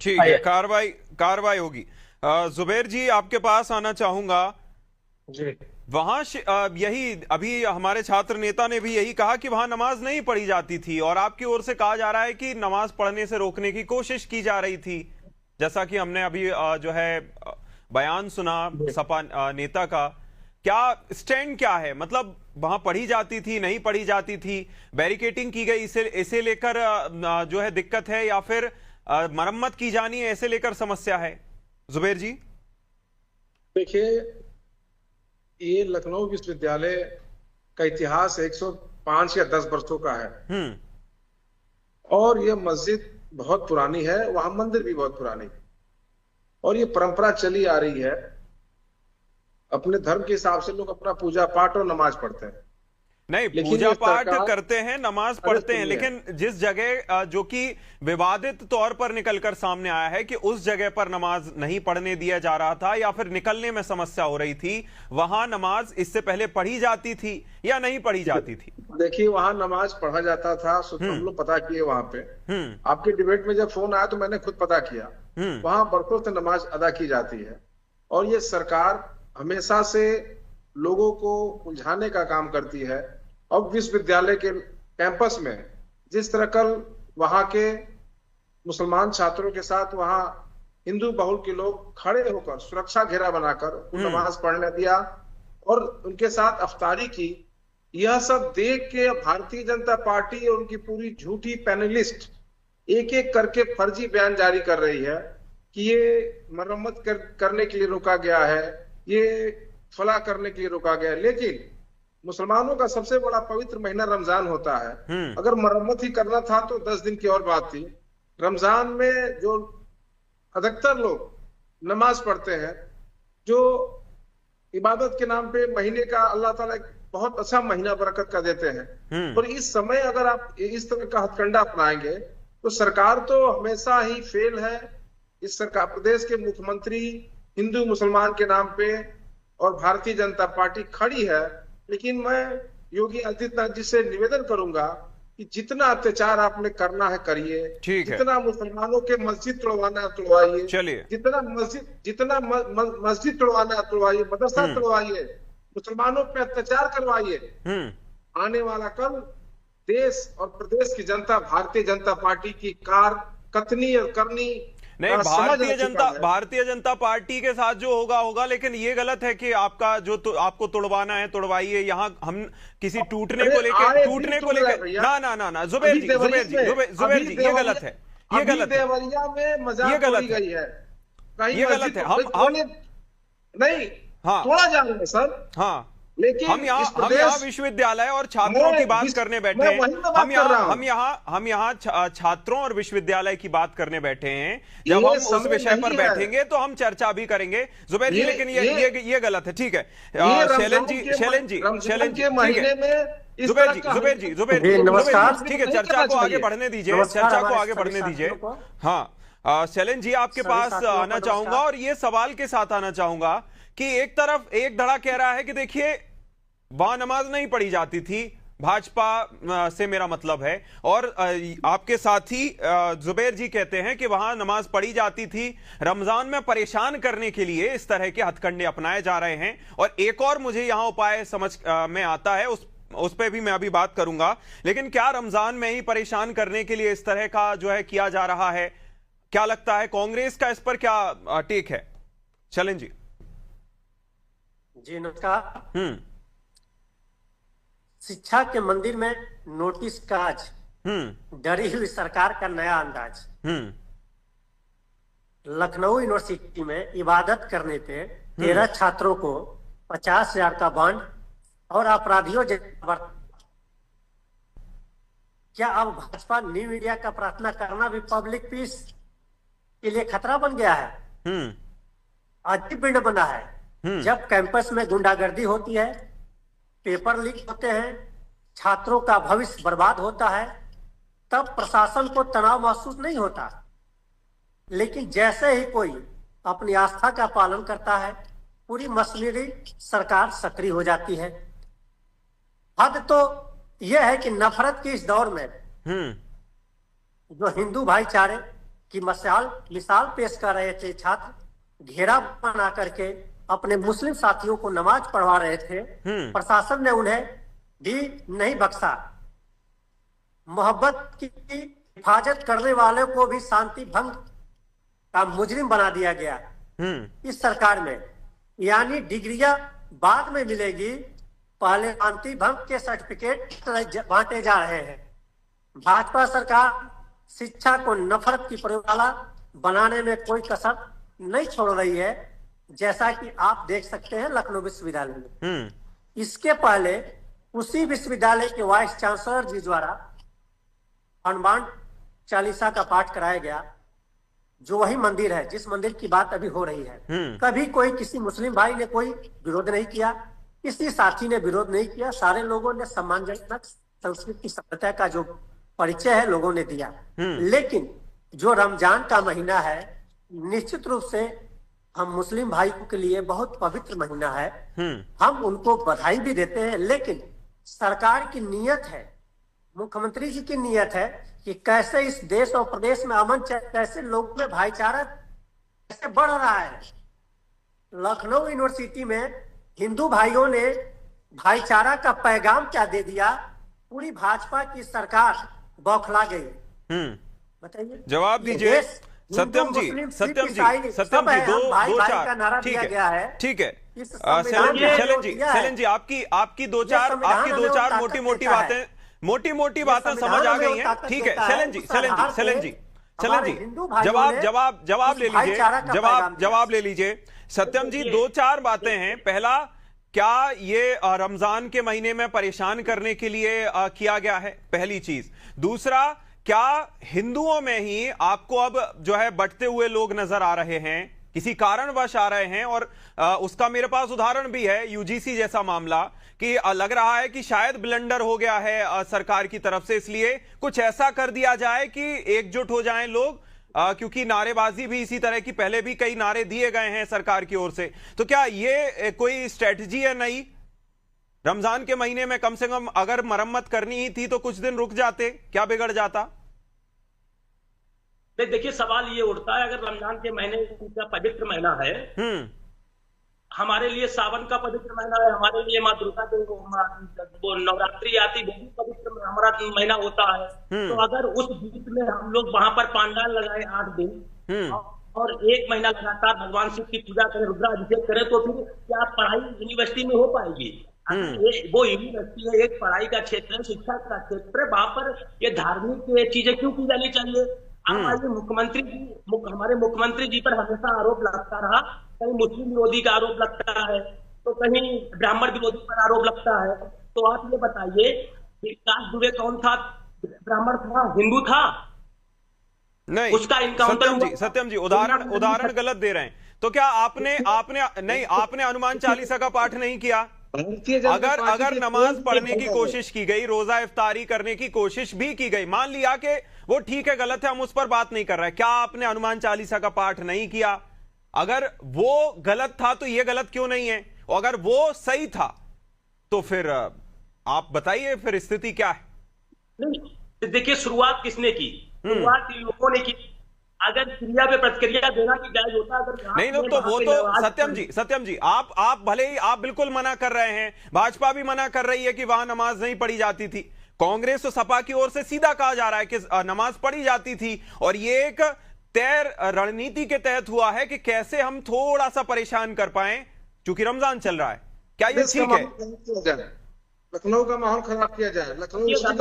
ठीक है, कार्रवाई कार्रवाई होगी। जुबैर जी आपके पास आना चाहूंगा। जी। वहां यही अभी हमारे छात्र नेता ने भी यही कहा कि वहां नमाज नहीं पढ़ी जाती थी, और आपकी ओर से कहा जा रहा है कि नमाज पढ़ने से रोकने की कोशिश की जा रही थी। जैसा कि हमने अभी जो है बयान सुना सपा नेता का। क्या स्टैंड क्या है, मतलब वहां पढ़ी जाती थी, नहीं पढ़ी जाती थी, बैरिकेटिंग की गई, इसे लेकर जो है दिक्कत है, या फिर मरम्मत की जानी है ऐसे लेकर समस्या है? जुबैर जी देखिए, ये लखनऊ विश्वविद्यालय का इतिहास 105 या 10 वर्षों का है। हम्म। और ये मस्जिद बहुत पुरानी है, वहां मंदिर भी बहुत पुरानी है, और ये परंपरा चली आ रही है। अपने धर्म के हिसाब से लोग अपना पूजा पाठ और नमाज पढ़ते हैं। नहीं, लेकिन पूजा ये पाठ सरकार, करते हैं, नमाज अरे पढ़ते हैं, सुनिए, लेकिन जिस जगह जो कि विवादित तौर पर निकलकर सामने आया है कि उस जगह पर नमाज नहीं पढ़ने दिया जा रहा था या फिर निकलने में समस्या हो रही थी, वहां नमाज इससे पहले पढ़ी जाती थी या नहीं पढ़ी जाती थी? देखिए वहां नमाज पढ़ा जाता था, सो हम लोग पता किए वहां पे। आपके डिबेट में जब फोन आया तो मैंने खुद पता किया। वहां बरसों से नमाज अदा की जाती है, और ये सरकार हमेशा से लोगों को उलझाने का काम करती है। अब विश्वविद्यालय के कैंपस में जिस तरह कल वहां के मुसलमान छात्रों के साथ वहां हिंदू बहुल के लोग खड़े होकर सुरक्षा घेरा बनाकर नमाज पढ़ने दिया और उनके साथ अफ्तारी की, यह सब देख के भारतीय जनता पार्टी और उनकी पूरी झूठी पैनलिस्ट एक एक करके फर्जी बयान जारी कर रही है कि ये मरम्मत करने के लिए रोका गया है, ये फला करने के लिए रोका गया है। लेकिन मुसलमानों का सबसे बड़ा पवित्र महीना रमजान होता है। अगर मरम्मत ही करना था तो 10 दिन की और बात थी। रमजान में जो अधिकतर लोग नमाज पढ़ते हैं, जो इबादत के नाम पे महीने का अल्लाह ताला एक बहुत अच्छा महीना बरकत का देते हैं, और इस समय अगर आप इस तरह का हथकंडा अपनाएंगे तो सरकार तो हमेशा ही फेल है। इस सरकार, प्रदेश के मुख्यमंत्री हिंदू मुसलमान के नाम पे और भारतीय जनता पार्टी खड़ी है। लेकिन मैं योगी आदित्यनाथ जी से निवेदन करूंगा कि जितना अत्याचार आपने करना है करिए, जितना मुसलमानों के मस्जिद तोड़वाना है तोड़वाइए, जितना मस्जिद तोड़वाना है तोड़वाइए, मदरसा तोड़वाइए, मुसलमानों पे अत्याचार करवाइए। आने वाला कल देश और प्रदेश की जनता भारतीय जनता पार्टी की कार कथनी और करनी नहीं, भारतीय जनता पार्टी के साथ जो होगा होगा, लेकिन ये गलत है कि आपका जो आपको तोड़वाना है तोड़वाइए। यहाँ हम किसी टूटने को लेकर ना ना ना ना जुबैर जी ये गलत है, ये गलत है, ये गलत है, ये गलत है। हम नहीं, हाँ तोड़ा जा रहा है सर। हाँ, लेकिन हम यहाँ विश्वविद्यालय और छात्रों की बात करने बैठे हैं। हम यहाँ छात्रों और विश्वविद्यालय की बात करने बैठे हैं। जब हम उस विषय पर बैठेंगे तो हम चर्चा भी करेंगे जुबैर जी, लेकिन ये गलत है। ठीक है, शैलेंद्र जी, जुबैर जी, ठीक है, चर्चा को आगे बढ़ने दीजिए, चर्चा को आगे बढ़ने दीजिए। हाँ, शैलेंद्र जी आपके पास आना चाहूंगा, और ये सवाल के साथ आना चाहूंगा कि एक तरफ एक धड़ा कह रहा है कि देखिए वहां नमाज नहीं पढ़ी जाती थी, भाजपा से मेरा मतलब है, और आपके साथी जुबैर जी कहते हैं कि वहां नमाज पढ़ी जाती थी। रमजान में परेशान करने के लिए इस तरह के हथकंडे अपनाए जा रहे हैं, और एक और मुझे यहां उपाय समझ में आता है, उस पर भी मैं अभी बात करूंगा। लेकिन क्या रमजान में ही परेशान करने के लिए इस तरह का जो है किया जा रहा है? क्या लगता है कांग्रेस का इस पर क्या टेक है? चलें जी। जी नमस्कार। शिक्षा के मंदिर में नोटिस काज, डरी हुई सरकार का नया अंदाज। लखनऊ यूनिवर्सिटी में इबादत करने पे 13 छात्रों को 50,000 का बॉन्ड और अपराधियों क्या अब भाजपा न्यू इंडिया का प्रार्थना करना भी पब्लिक पीस के लिए खतरा बन गया है? अजीब पिंड बना है। जब कैंपस में गुंडागर्दी होती है, पेपर लीक होते हैं, छात्रों का भविष्य बर्बाद होता है, तब प्रशासन को तनाव महसूस नहीं होता। लेकिन जैसे ही कोई अपनी आस्था का पालन करता है, पूरी मशीनरी सरकार सक्रिय हो जाती है। हद तो यह है कि नफरत के इस दौर में जो हिंदू भाईचारे की मिसाल पेश कर रहे थे। छात्र घेरा बना करके अपने मुस्लिम साथियों को नमाज पढ़वा रहे थे। प्रशासन ने उन्हें भी नहीं बख्शा। मोहब्बत की हिफाजत करने वाले को भी शांति भंग का मुजरिम बना दिया गया इस सरकार में। यानी डिग्रियां बाद में मिलेगी, पहले शांति भंग के सर्टिफिकेट बांटे जा रहे हैं। भाजपा सरकार शिक्षा को नफरत की प्रयोगशाला बनाने में कोई कसर नहीं छोड़ रही है, जैसा कि आप देख सकते हैं लखनऊ विश्वविद्यालय में। इसके पहले उसी विश्वविद्यालय के वाइस चांसलर जी द्वारा हनुमान चालीसा का पाठ कराया गया, जो वही मंदिर है जिस मंदिर की बात अभी हो रही है। कभी कोई किसी मुस्लिम भाई ने कोई विरोध नहीं किया, किसी साथी ने विरोध नहीं किया। सारे लोगों ने सम्मानजनक संस्कृति सभ्यता का जो परिचय है लोगों ने दिया। लेकिन जो रमजान का महीना है, निश्चित रूप से हम मुस्लिम भाइयों के लिए बहुत पवित्र महीना है। हम उनको बधाई भी देते हैं, लेकिन सरकार की नियत है, मुख्यमंत्री जी की नियत है कि कैसे इस देश और प्रदेश में अमन, कैसे लोगों में भाईचारा कैसे बढ़ रहा है। लखनऊ यूनिवर्सिटी में हिंदू भाइयों ने भाईचारा का पैगाम क्या दे दिया, पूरी भाजपा की सरकार बौखला गई। बताइए, जवाब दीजिए सत्यम जी। सत्यम जी दो चार ठीक है। शैलेंद्र जी आपकी दो चार मोटी बातें समझ आ गई हैं। ठीक है शैलेंद्र जी जवाब ले लीजिए। सत्यम जी, दो चार बातें हैं। पहला, क्या ये रमजान के महीने में परेशान करने के लिए किया गया है, पहली चीज। दूसरा, क्या हिंदुओं में ही आपको अब जो है बढ़ते हुए लोग नजर आ रहे हैं, किसी कारणवश आ रहे हैं? और उसका मेरे पास उदाहरण भी है, यूजीसी जैसा मामला, कि लग रहा है कि शायद ब्लंडर हो गया है सरकार की तरफ से, इसलिए कुछ ऐसा कर दिया जाए कि एकजुट हो जाएं लोग, क्योंकि नारेबाजी भी इसी तरह की पहले भी कई नारे दिए गए हैं सरकार की ओर से। तो क्या ये कोई स्ट्रेटजी है नई? रमजान के महीने में कम से कम अगर मरम्मत करनी ही थी तो कुछ दिन रुक जाते, क्या बिगड़ जाता? देखिए, सवाल ये उठता है, अगर रमजान के महीने का पवित्र महीना है, हमारे लिए सावन का पवित्र महीना है, हमारे लिए माँ दुर्गा वो नवरात्रि आती वो भी पवित्र हमारा महीना होता है। तो अगर उस बीच में हम लोग वहां पर पांडाल लगाए 8 दिन और 1 महीना लगातार भगवान शिव की पूजा करें, रुद्राभिषेक करें, तो फिर क्या पढ़ाई यूनिवर्सिटी में हो पाएगी? वो यूनिवर्सिटी है, एक पढ़ाई का क्षेत्र है, शिक्षा का क्षेत्र है, वहां पर ये धार्मिक चीजें क्यों की जानी चाहिए? हमारे मुख्यमंत्री जी पर हमेशा आरोप लगता रहा, कहीं मुस्लिम विरोधी का आरोप लगता है, तो कहीं ब्राह्मण विरोधी पर आरोप लगता है। तो आप ये बताइए, विकास दुबे कौन था? ब्राह्मण था, हिंदू था? नहीं, उसका इनकाउंटर सत्यम जी उदाहरण गलत दे रहे हैं। तो क्या आपने हनुमान चालीसा का पाठ नहीं किया? अगर नमाज पढ़ने की कोशिश की गई, रोजा इफ्तारी करने की कोशिश भी की गई, मान लिया कि वो ठीक है गलत है, हम उस पर बात नहीं कर रहे, क्या आपने हनुमान चालीसा का पाठ नहीं किया? अगर वो गलत था तो ये गलत क्यों नहीं है? और अगर वो सही था तो फिर आप बताइए फिर स्थिति क्या है? देखिए, शुरुआत किसने की? शुरुआत लोगों ने की। अगर क्रिया पे प्रतिक्रिया देना भी जायज होता, अगर नहीं तो वो तो सत्यम जी आप भले ही आप बिल्कुल मना कर रहे हैं, भाजपा भी मना कर रही है कि वहां नमाज नहीं पढ़ी जाती थी, कांग्रेस तो सपा की ओर से सीधा कहा जा रहा है कि नमाज पढ़ी जाती थी, और ये एक तय रणनीति के तहत हुआ है कि कैसे हम थोड़ा सा परेशान कर पाए क्योंकि रमजान चल रहा है। क्या ये ठीक है? लखनऊ का माहौल खराब किया जाए, लखनऊ किया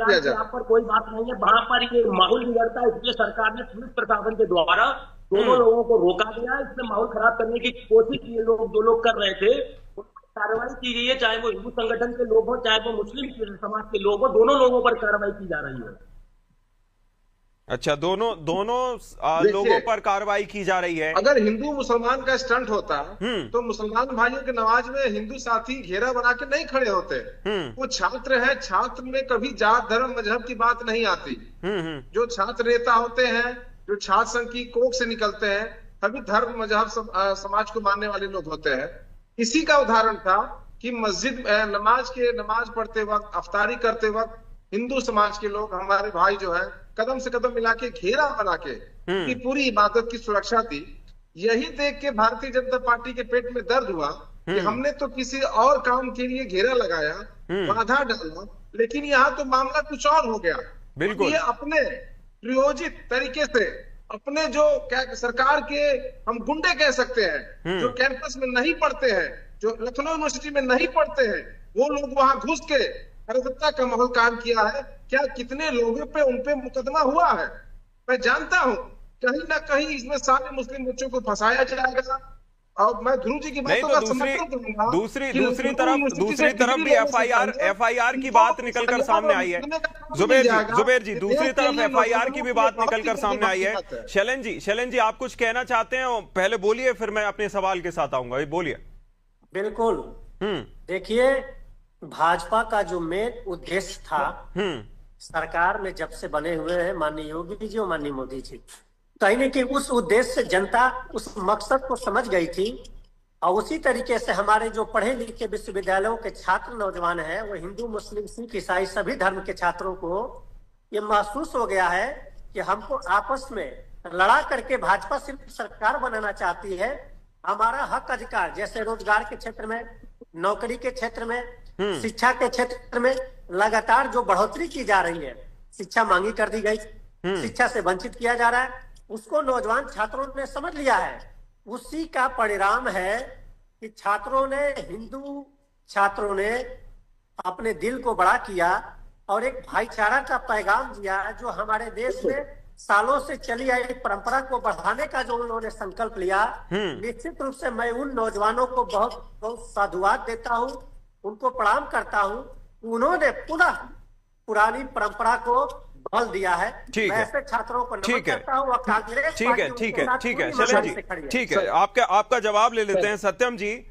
जाए, यहाँ पर कोई बात नहीं है, वहां पर ये माहौल बिगड़ता है, इसलिए सरकार ने पुलिस प्रशासन के द्वारा दोनों लोगों को रोका गया। इसमें माहौल खराब करने की कोशिश ये लोग जो लोग कर रहे थे, कार्रवाई की गई है, चाहे वो हिंदू संगठन के लोग हो, चाहे वो मुस्लिम समाज के लोग हो, दोनों लोगों पर कार्रवाई की जा रही है। अच्छा, दोनों लोगों पर कार्रवाई की जा रही है। अगर हिंदू मुसलमान का स्टंट होता तो मुसलमान भाइयों के नमाज में हिंदू साथी घेरा बना के नहीं खड़े होते। वो छात्र है, छात्र में कभी जात धर्म मजहब की बात नहीं आती। जो छात्र नेता होते हैं, जो छात्र संघ की कोख से निकलते हैं, सभी धर्म मजहब समाज को मानने वाले लोग होते हैं। इसी का उदाहरण था कि मस्जिद नमाज पढ़ते वक्त, अफ्तारी करते वक्त हिंदू समाज के लोग, हमारे भाई जो है कदम से कदम मिला के घेरा बना के कि पूरी इबादत की सुरक्षा दी। यही देख के भारतीय जनता पार्टी के पेट में दर्द हुआ कि हमने तो किसी और काम के लिए घेरा लगाया, बाधा डाला, लेकिन यहाँ तो मामला कुछ और हो गया। बिल्कुल। ये अपने प्रयोजित तरीके से अपने जो सरकार के हम गुंडे कह सकते हैं, जो कैंपस में नहीं पढ़ते हैं, जो लखनऊ यूनिवर्सिटी में नहीं पढ़ते हैं, वो लोग वहां घुस के अराजकता का माहौल काम किया है। क्या कितने लोगों पे उन पे मुकदमा हुआ है मैं जानता हूं। कहीं ना कहीं इसमें सारे मुस्लिम बच्चों को फंसाया जाएगा। और मैं ध्रुव जी की बातों का समर्थन करूंगा। दूसरी तरफ भी एफआईआर की बात निकलकर सामने आई है। जुबैर जी दूसरी तरफ एफआईआर की भी बात निकलकर सामने आई है। शैलेंद्र जी आप कुछ कहना चाहते हैं? पहले बोलिए, फिर मैं अपने सवाल के साथ आऊंगा। बोलिए। बिल्कुल। देखिए, भाजपा का जो मेन उद्देश्य था, सरकार में जब से बने हुए हैं माननीय योगी जी और माननीय मोदी जी, कहीं न कहीं उस उद्देश्य से जनता उस मकसद को समझ गई थी। और उसी तरीके से हमारे जो पढ़े लिखे विश्वविद्यालयों के छात्र नौजवान हैं, वो हिंदू, मुस्लिम, सिख, ईसाई सभी धर्म के छात्रों को ये महसूस हो गया है कि हमको आपस में लड़ा करके भाजपा सिर्फ सरकार बनाना चाहती है। हमारा हक अधिकार, जैसे रोजगार के क्षेत्र में, नौकरी के क्षेत्र में, शिक्षा के क्षेत्र में लगातार जो बढ़ोतरी की जा रही है, शिक्षा मांगी कर दी गई, शिक्षा से वंचित किया जा रहा है, उसको नौजवान छात्रों ने समझ लिया है। उसी का परिणाम है कि हिंदू छात्रों ने अपने दिल को बड़ा किया और एक भाईचारा का पैगाम दिया, जो हमारे देश में सालों से चली आई परंपरा को बढ़ाने का जो उन्होंने संकल्प लिया। निश्चित रूप से मैं उन नौजवानों को बहुत बहुत साधुवाद देता हूं, उनको प्रणाम करता हूं। उन्होंने पुनः पुरानी परंपरा को बल दिया है। मैं ऐसे छात्रों को नमन करता हूं। और कांग्रेस ठीक है शैलेंद्र जी, ठीक है, आपका जवाब ले लेते हैं। सत्यम जी,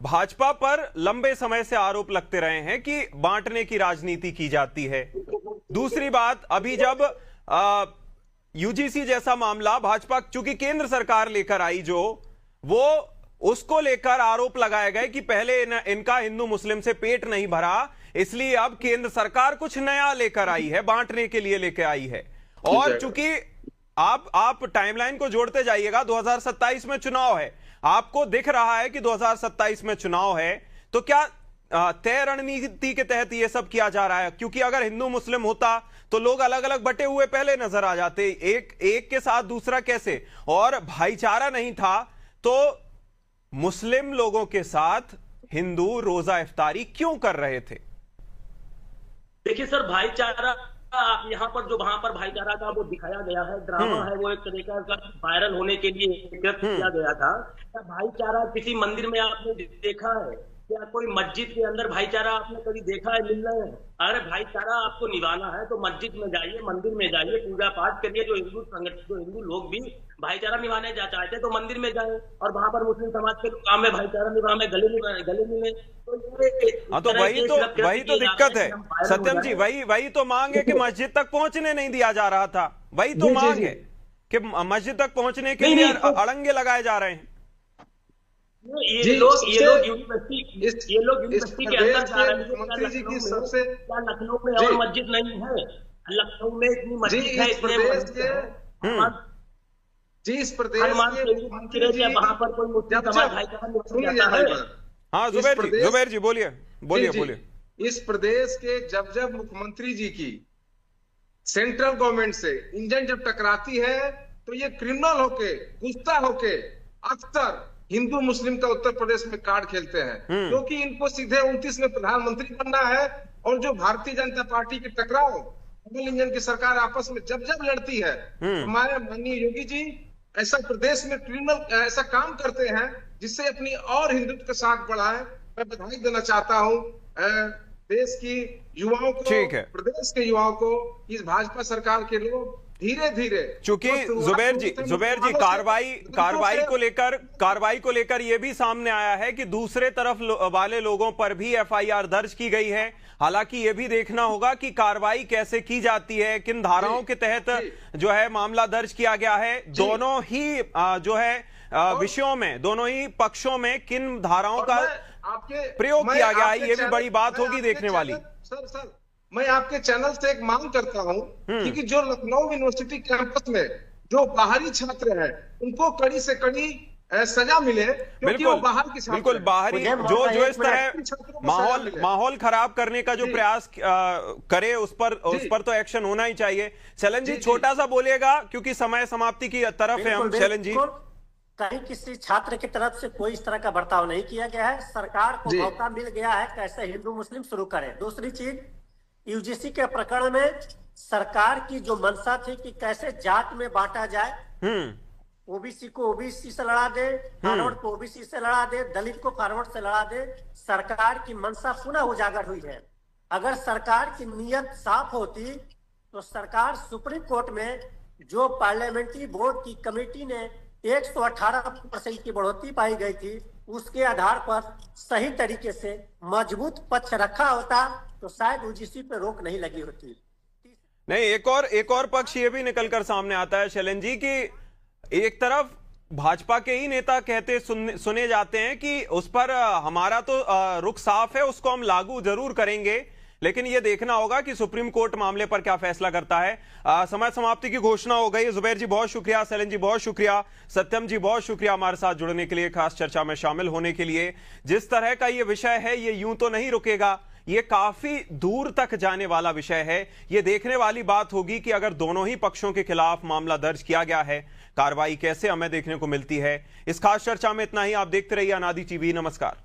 भाजपा पर लंबे समय से आरोप लगते रहे हैं कि बांटने की राजनीति की जाती है। दूसरी बात, अभी जब यूजीसी जैसा मामला भाजपा चूंकि केंद्र सरकार लेकर आई, जो वो उसको लेकर आरोप लगाए गए कि पहले इनका हिंदू मुस्लिम से पेट नहीं भरा, इसलिए अब केंद्र सरकार कुछ नया लेकर आई है, बांटने के लिए लेकर आई है। और चूंकि आप टाइमलाइन को जोड़ते जाइएगा, 2027 में चुनाव है, आपको दिख रहा है कि 2027 में चुनाव है, तो क्या तय रणनीति के तहत यह सब किया जा रहा है? क्योंकि अगर हिंदू मुस्लिम होता तो लोग अलग अलग बटे हुए पहले नजर आ जाते, एक के साथ दूसरा कैसे? और भाईचारा नहीं था तो मुस्लिम लोगों के साथ हिंदू रोजा इफ्तारी क्यों कर रहे थे? देखिए सर, भाईचारा आप यहाँ पर जो वहां पर भाईचारा का वो दिखाया गया है, ड्रामा है, वो एक तरीका का वायरल होने के लिए किया गया था। क्या भाईचारा किसी मंदिर में आपने देखा है? क्या कोई मस्जिद के अंदर भाईचारा आपने कभी देखा है मिल रहे हैं? अरे भाईचारा आपको निभाना है तो मस्जिद में जाइए, मंदिर में जाइए, पूजा पाठ करिए। जो हिंदू संगठन, जो हिंदू लोग भी भाईचारा निभाने चाहते हैं तो मंदिर में जाए, और वहां पर मुस्लिम समाज के लोग काम में भाईचारा निभाने गले मिले। तो वही तो दिक्कत है सत्यम जी, वही तो मांग है कि मस्जिद तक पहुंचने नहीं दिया जा रहा था। वही तो मांग है कि मस्जिद तक पहुंचने के लिए अड़ंगे लगाए जा रहे हैं। ये लोग यूनिवर्सिटी के अंदर जा रहे हैं। मंत्री जी की सबसे, क्या लखनऊ में और मस्जिद नहीं है? लखनऊ में इतनी मस्जिद है, इस प्रदेश के वहां पर कोई मुस्लिम समाज भाईचारा है। हाँ जुबैर जी बोलिए। इस प्रदेश के जब मुख्यमंत्री जी की सेंट्रल गवर्नमेंट से इंजन जब टकराती है तो ये क्रिमिनल होके, गुस्सा होके अक्सर हिंदू मुस्लिम का उत्तर प्रदेश में कार्ड खेलते हैं, क्योंकि इनको सीधे 29 में प्रधानमंत्री बनना है। और जो भारतीय जनता पार्टी के टकराव डबल इंजन की सरकार आपस में जब लड़ती है, हमारे माननीय योगी जी ऐसा प्रदेश में क्रिमिनल ऐसा काम करते हैं जिससे अपनी और हिंदुत्व का साथ बढ़ाए। मैं बधाई देना चाहता हूं देश की युवाओं को, प्रदेश के युवाओं को, इस भाजपा सरकार के लोग धीरे धीरे, चूंकि जुबैर जी कार्रवाई को लेकर यह भी सामने आया है कि दूसरे तरफ वाले लोगों पर भी एफआईआर दर्ज की गई है। हालांकि यह भी देखना होगा कि कार्रवाई कैसे की जाती है, किन धाराओं के तहत जो है मामला दर्ज किया गया है। दोनों ही जो है विषयों में, दोनों ही पक्षों में किन धाराओं का प्रयोग किया गया है, यह भी बड़ी बात होगी देखने वाली। सर मैं आपके चैनल से एक मांग करता हूं कि जो लखनऊ यूनिवर्सिटी कैंपस में जो बाहरी छात्र हैं उनको कड़ी से कड़ी सजा मिले, क्योंकि वो बाहर की बिल्कुल बाहरी जो इस तरह माहौल खराब करने का जो प्रयास करे उस पर तो एक्शन होना ही चाहिए। शैलेंद्र जी छोटा सा बोलिएगा क्योंकि समय समाप्ति की तरफ है हम। शैलेंद्र जी, कहीं किसी छात्र की तरफ से कोई इस तरह का बर्ताव नहीं किया गया है, सरकार को मौका मिल गया है कैसे हिंदू मुस्लिम शुरू करे। दूसरी चीज, यूजीसी के प्रकरण में सरकार की जो मंशा थी कि कैसे जात में बांटा जाए, ओबीसी को ओबीसी से लड़ा दे, फॉरवर्ड को ओबीसी से लड़ा दे, दलित को फॉरवर्ड से लड़ा दे, सरकार की मंशा पुनः उजागर हुई है। अगर सरकार की नीयत साफ होती तो सरकार सुप्रीम कोर्ट में जो पार्लियामेंट्री बोर्ड की कमेटी ने 118% की बढ़ोतरी पाई गई थी उसके आधार पर सही तरीके से मजबूत पक्ष रखा होता तो शायद यूजीसी पे रोक नहीं लगी होती। नहीं, एक और पक्ष ये भी निकलकर सामने आता है शैलेंद्र जी कि एक तरफ भाजपा के ही नेता कहते सुने जाते हैं कि उस पर हमारा तो रुख साफ है, उसको हम लागू जरूर करेंगे, लेकिन यह देखना होगा कि सुप्रीम कोर्ट मामले पर क्या फैसला करता है। समय समाप्ति की घोषणा हो गई। जुबैर जी बहुत शुक्रिया, शैलेंद्र जी बहुत शुक्रिया, सत्यम जी बहुत शुक्रिया हमारे साथ जुड़ने के लिए, खास चर्चा में शामिल होने के लिए। जिस तरह का ये विषय है ये यूं तो नहीं रुकेगा, ये काफी दूर तक जाने वाला विषय है। ये देखने वाली बात होगी कि अगर दोनों ही पक्षों के खिलाफ मामला दर्ज किया गया है, कार्रवाई कैसे हमें देखने को मिलती है। इस खास चर्चा में इतना ही। आप देखते रहिए अनादि टीवी। नमस्कार।